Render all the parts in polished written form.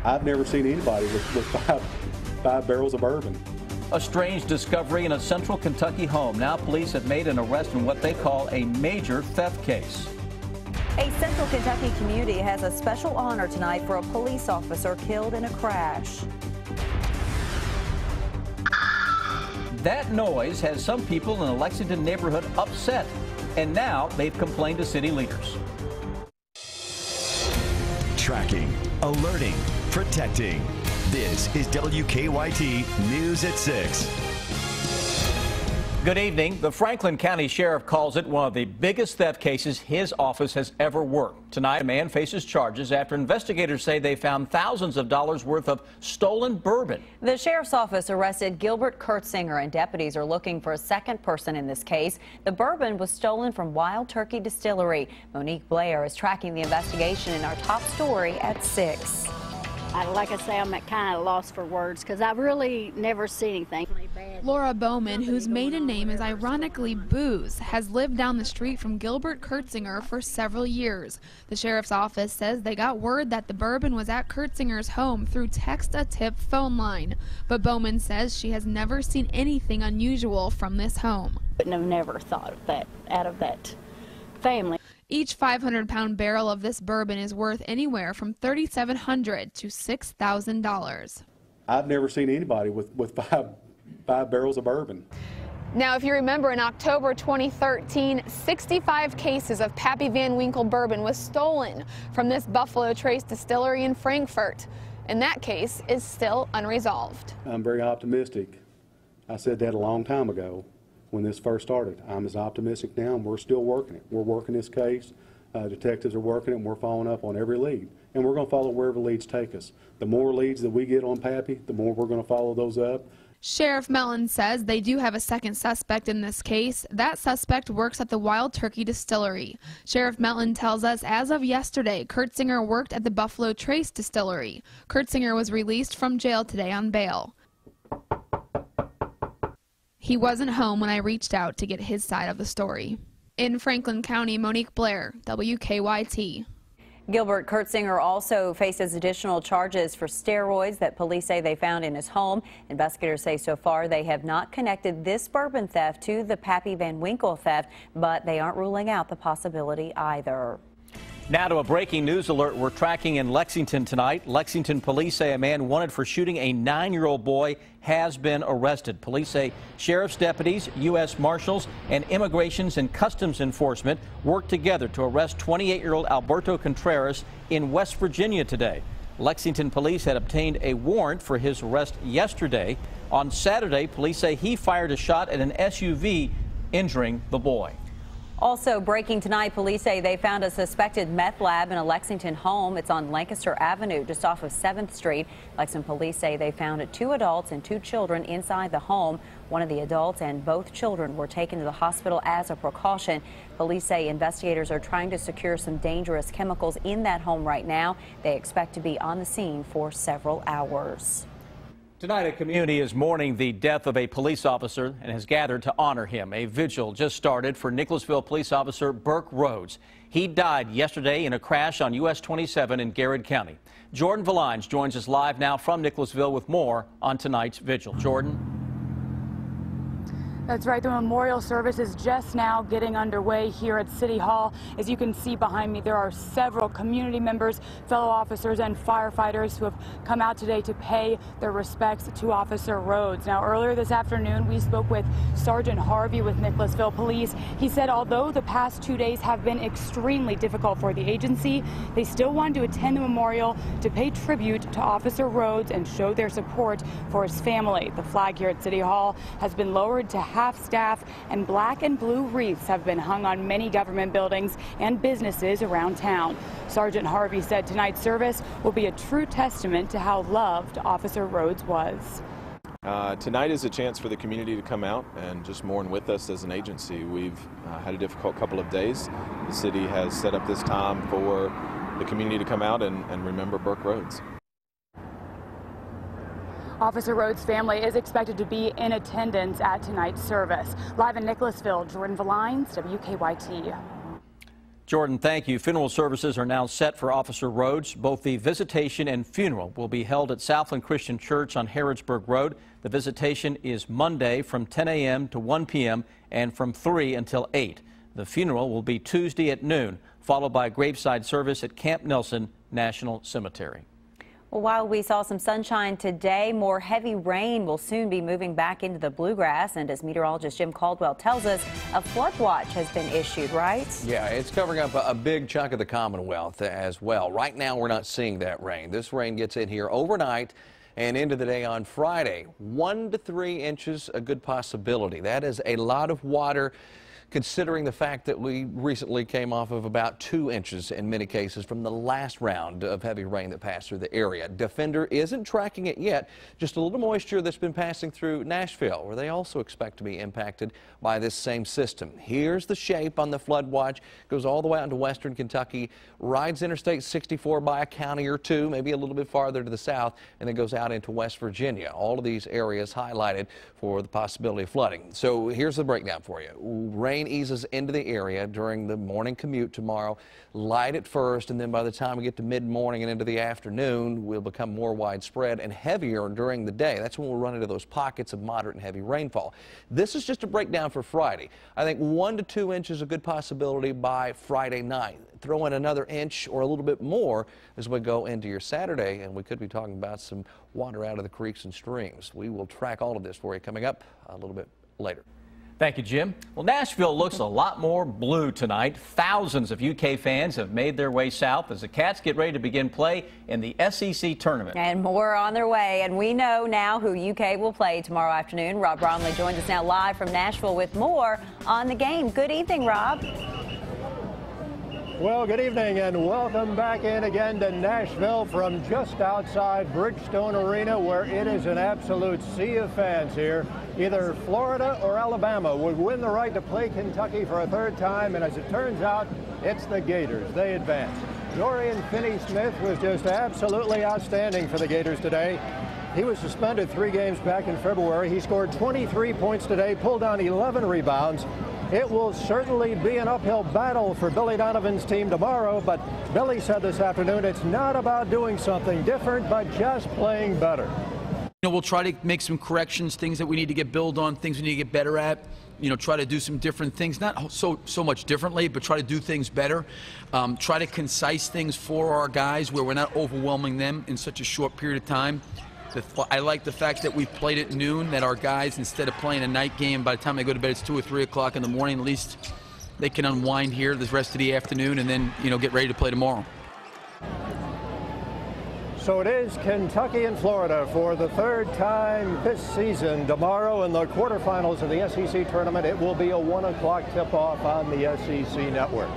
I've never seen anybody with five barrels of bourbon. A strange discovery in a central Kentucky home. Now police have made an arrest in what they call a major theft case. A central Kentucky community has a special honor tonight for a police officer killed in a crash. That noise has some people in the Lexington neighborhood upset, and now they've complained to city leaders. Tracking, alerting, protecting. This is WKYT News at 6. Good evening. The Franklin County Sheriff calls it one of the biggest theft cases his office has ever worked. Tonight, a man faces charges after investigators say they found thousands of dollars worth of stolen bourbon. The sheriff's office arrested Gilbert Kurtzinger, and deputies are looking for a second person in this case. The bourbon was stolen from Wild Turkey Distillery. Monique Blair is tracking the investigation in our top story at 6. Like I say, I'm kind of lost for words because I've really never seen anything bad. Laura Bowman, whose maiden name is ironically Booze, has lived down the street from Gilbert Kurtzinger for several years. The sheriff's office says they got word that the bourbon was at Kurtzinger's home through text-a-tip phone line. But Bowman says she has never seen anything unusual from this home. I've never thought of that out of that family. Each 500-pound barrel of this bourbon is worth anywhere from $3,700 to $6,000. I've never seen anybody with five barrels of bourbon. Now, if you remember, in October 2013, 65 cases of Pappy Van Winkle bourbon was stolen from this Buffalo Trace distillery in Frankfort, and that case is still unresolved. I'm very optimistic. I said that a long time ago when this first started. I'm as optimistic now, and we're still working it. We're working this case. Detectives are working it, and we're following up on every lead. And we're going to follow wherever leads take us. The more leads that we get on Pappy, the more we're going to follow those up. Sheriff Mellon says they do have a second suspect in this case. That suspect works at the Wild Turkey Distillery. Sheriff Mellon tells us as of yesterday, Kurtzinger worked at the Buffalo Trace Distillery. Kurtzinger was released from jail today on bail. He wasn't home when I reached out to get his side of the story. In Franklin County, Monique Blair, WKYT. Gilbert Kurtzinger also faces additional charges for steroids that police say they found in his home. Investigators say so far they have not connected this bourbon theft to the Pappy Van Winkle theft, but they aren't ruling out the possibility either. Now to a breaking news alert we're tracking in Lexington tonight. Lexington police say a man wanted for shooting a 9-year-old boy has been arrested. Police say sheriff's deputies, U.S. Marshals, and Immigrations and Customs Enforcement worked together to arrest 28-year-old Alberto Contreras in West Virginia today. Lexington police had obtained a warrant for his arrest yesterday. On Saturday, police say he fired a shot at an SUV, injuring the boy. Also breaking tonight, police say they found a suspected meth lab in a Lexington home. It's on Lancaster Avenue, just off of 7th Street. Lexington police say they found 2 adults and 2 children inside the home. One of the adults and both children were taken to the hospital as a precaution. Police say investigators are trying to secure some dangerous chemicals in that home right now. They expect to be on the scene for several hours. Tonight, a community is mourning the death of a police officer and has gathered to honor him. A vigil just started for Nicholasville police officer Burke Rhoads. He died yesterday in a crash on US 27 in Garrett County. Jordan Valines joins us live now from Nicholasville with more on tonight's vigil. Jordan. That's right. The memorial service is just now getting underway here at City Hall. As you can see behind me, there are several community members, fellow officers, and firefighters who have come out today to pay their respects to Officer Rhoads. Now, earlier this afternoon, we spoke with Sergeant Harvey with Nicholasville Police. He said although the past 2 days have been extremely difficult for the agency, they still wanted to attend the memorial to pay tribute to Officer Rhoads and show their support for his family. The flag here at City Hall has been lowered to half-staff, and black and blue wreaths have been hung on many government buildings and businesses around town. Sergeant Harvey said tonight's service will be a true testament to how loved Officer Rhoads was. Tonight is a chance for the community to come out and just mourn with us as an agency. We've had a difficult couple of days. The city has set up this time for the community to come out and remember Burke Rhoads. Officer Rhoads' family is expected to be in attendance at tonight's service. Live in Nicholasville, Jordan Valines, WKYT. Jordan, thank you. Funeral services are now set for Officer Rhoads. Both the visitation and funeral will be held at Southland Christian Church on Harrodsburg Road. The visitation is Monday from 10 a.m. to 1 p.m. and from 3 until 8. The funeral will be Tuesday at noon, followed by a graveside service at Camp Nelson National Cemetery. Well, while we saw some sunshine today, more heavy rain will soon be moving back into the bluegrass. And as meteorologist Jim Caldwell tells us, a flood watch has been issued, right? Yeah, it's covering up a big chunk of the Commonwealth as well. Right now, we're not seeing that rain. This rain gets in here overnight and into the day on Friday. 1 to 3 inches, a good possibility. That is a lot of water, considering the fact that we recently came off of about 2 inches in many cases from the last round of heavy rain that passed through the area. Defender isn't tracking it yet, just a little moisture that's been passing through Nashville, where they also expect to be impacted by this same system. Here's the shape on the flood watch. Goes all the way out into western Kentucky, rides Interstate 64 by a county or two, maybe a little bit farther to the south, and then goes out into West Virginia. All of these areas highlighted for the possibility of flooding. So here's the breakdown for you. Rain eases into the area during the morning commute tomorrow. Light at first, and then by the time we get to mid-morning and into the afternoon, will become more widespread and heavier during the day. That's when we'll run into those pockets of moderate and heavy rainfall. This is just a breakdown for Friday. I think 1 to 2 inches a good possibility by Friday night. Throw in another inch or a little bit more as we go into your Saturday, and we could be talking about some water out of the creeks and streams. We will track all of this for you coming up a little bit later. Thank you, Jim. Well, Nashville looks a lot more blue tonight. Thousands of UK fans have made their way south as the Cats get ready to begin play in the SEC tournament. And more on their way. And we know now who UK will play tomorrow afternoon. Rob Bromley joins us now live from Nashville with more on the game. Good evening, Rob. Well, good evening and welcome back in again to Nashville from just outside Bridgestone Arena, where it is an absolute sea of fans here. Either Florida or Alabama would win the right to play Kentucky for a third time, and as it turns out, it's the Gators. They advance. Dorian Finney-Smith was just absolutely outstanding for the Gators today. He was suspended 3 games back in February. He scored 23 points today, pulled down 11 rebounds. It will certainly be an uphill battle for Billy Donovan's team tomorrow, but Billy said this afternoon it's not about doing something different, but just playing better. You know, we'll try to make some corrections, things that we need to get built on, things we need to get better at. You know, try to do some different things, not so much differently, but try to do things better. Try to concise things for our guys where we're not overwhelming them in such a short period of time. I like the fact that we've played at noon, that our guys, instead of playing a night game, by the time they go to bed, it's 2 or 3 o'clock in the morning. At least they can unwind here the rest of the afternoon and then, you know, get ready to play tomorrow. So it is Kentucky and Florida for the third time this season. Tomorrow in the quarterfinals of the SEC tournament, it will be a 1 o'clock tip-off on the SEC network.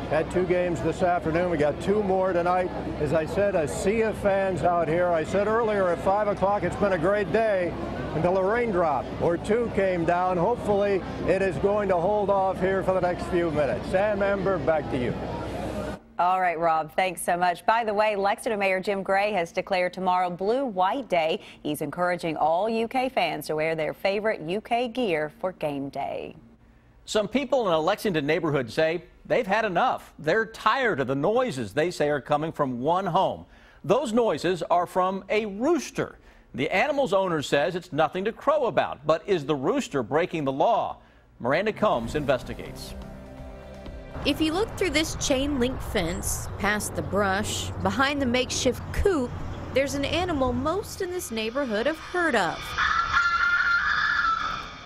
Had 2 games this afternoon. We got 2 more tonight. As I said, a sea of fans out here. I said earlier at 5 o'clock it's been a great day until a raindrop or 2 came down. Hopefully it is going to hold off here for the next few minutes. Sam Ember, back to you. All right, Rob, thanks so much. By the way, Lexington Mayor Jim Gray has declared tomorrow Blue-White Day. He's encouraging all UK fans to wear their favorite UK gear for game day. Some people in a Lexington neighborhood say they've had enough. They're tired of the noises they say are coming from one home. Those noises are from a rooster. The animal's owner says it's nothing to crow about, but is the rooster breaking the law? Miranda Combs investigates. If you look through this chain link fence, past the brush, behind the makeshift coop, there's an animal most in this neighborhood have heard of.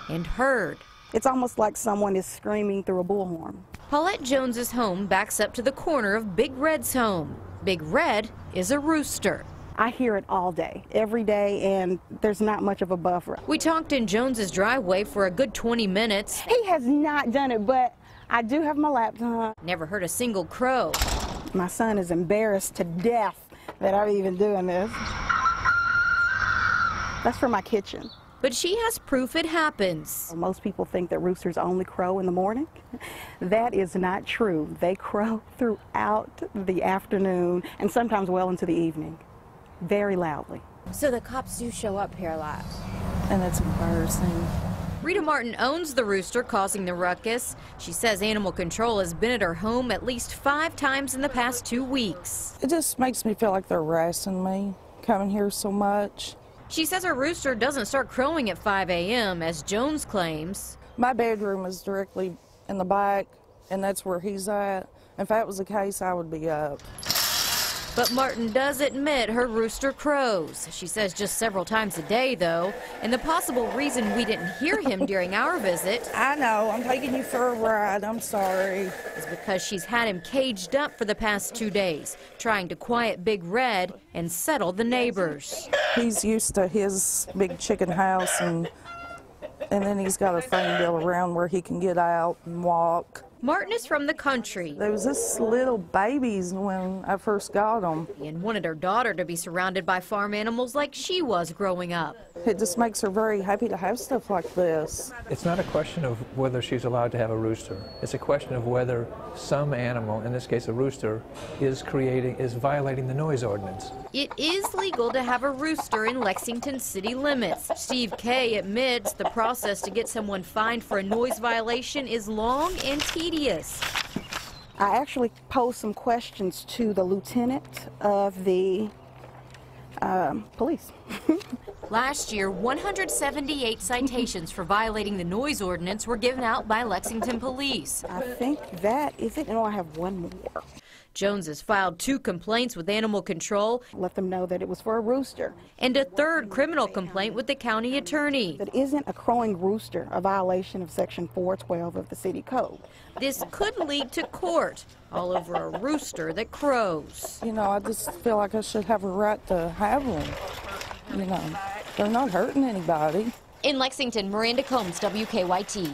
And heard. It's almost like someone is screaming through a bullhorn. Paulette Jones's home backs up to the corner of Big Red's home. Big Red is a rooster. I hear it all day, every day, and there's not much of a buffer. We talked in Jones's driveway for a good 20 minutes. He has not done it, but I do have my laptop. Never heard a single crow. My son is embarrassed to death that I'm even doing this. That's for my kitchen. But she has proof it happens. Most people think that roosters only crow in the morning. That is not true. They crow throughout the afternoon and sometimes well into the evening, very loudly. So the cops do show up here a lot. And that's embarrassing. Rita Martin owns the rooster causing the ruckus. She says animal control has been at her home at least 5 times in the past 2 weeks. It just makes me feel like they're harassing me, coming here so much. She says her rooster doesn't start crowing at 5 a.m., as Jones claims. My bedroom is directly in the back, and that's where he's at. If that was the case, I would be up. But Martin does admit her rooster crows. She says just several times a day, though. And the possible reason we didn't hear him during our visit, I know, I'm taking you for a ride, I'm sorry, is because she's had him caged up for the past 2 days, trying to quiet Big Red and settle the neighbors. He's used to his big chicken house, and then he's got a frame built around where he can get out and walk. Martin is from the country. There was just little babies when I first got them. And wanted her daughter to be surrounded by farm animals like she was growing up. It just makes her very happy to have stuff like this. It's not a question of whether she's allowed to have a rooster. It's a question of whether some animal, in this case a rooster, is violating the noise ordinance. It is legal to have a rooster in Lexington city limits. Steve Kay admits the process to get someone fined for a noise violation is long and tedious. I actually posed some questions to the lieutenant of the police. Last year, 178 citations for violating the noise ordinance were given out by Lexington police. I think that is it. No, I have one more. Jones has filed 2 complaints with animal control. Let them know that it was for a rooster. And a 3rd criminal complaint with the county attorney. That isn't a crowing rooster a violation of Section 412 of the city code. This could lead to court all over a rooster that crows. You know, I just feel like I should have a right to have one. You know, they're not hurting anybody. In Lexington, Miranda Combs, WKYT.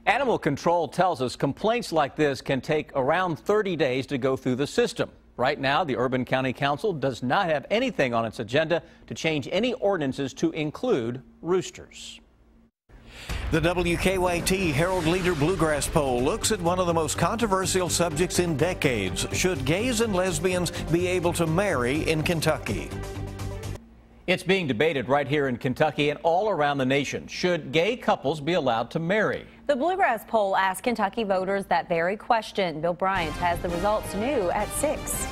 Animal control tells us complaints like this can take around 30 days to go through the system. Right now, the Urban County Council does not have anything on its agenda to change any ordinances to include roosters. The WKYT Herald Leader Bluegrass Poll looks at one of the most controversial subjects in decades. Should gays and lesbians be able to marry in Kentucky? It's being debated right here in Kentucky and all around the nation. Should gay couples be allowed to marry? The Bluegrass Poll asked Kentucky voters that very question. Bill Bryant has the results new at 6.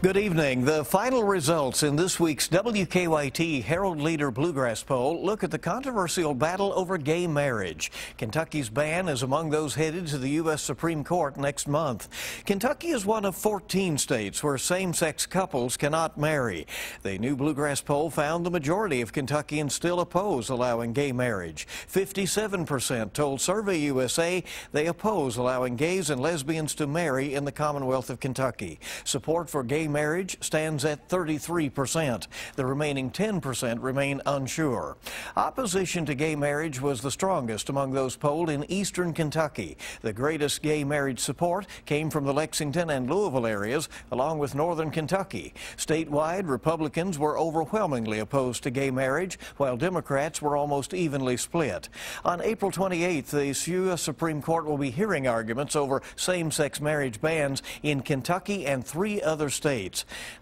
Good evening. The final results in this week's WKYT Herald Leader Bluegrass Poll look at the controversial battle over gay marriage. Kentucky's ban is among those headed to the U.S. Supreme Court next month. Kentucky is one of 14 states where same-sex couples cannot marry. The new Bluegrass Poll found the majority of Kentuckians still oppose allowing gay marriage. 57% told Survey USA they oppose allowing gays and lesbians to marry in the Commonwealth of Kentucky. Support for gay marriage stands at 33%. The remaining 10% remain unsure. Opposition to gay marriage was the strongest among those polled in eastern Kentucky. The greatest gay marriage support came from the Lexington and Louisville areas, along with northern Kentucky. Statewide, Republicans were overwhelmingly opposed to gay marriage, while Democrats were almost evenly split. On April 28th, the U.S. Supreme Court will be hearing arguments over same-sex marriage bans in Kentucky and 3 other states.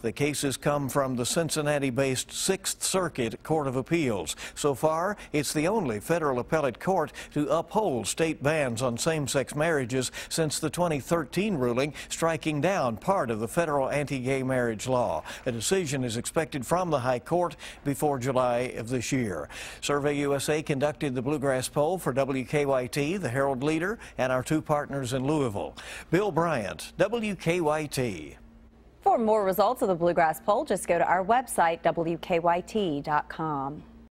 The cases come from the Cincinnati-based 6th Circuit Court of Appeals. So far, it's the only federal appellate court to uphold state bans on same-sex marriages since the 2013 ruling striking down part of the federal anti-gay marriage law. A decision is expected from the High Court before July of this year. Survey USA conducted the Bluegrass Poll for WKYT, the Herald Leader, and our 2 partners in Louisville. Bill Bryant, WKYT. For more results of the Bluegrass Poll, just go to our website, WKYT.com.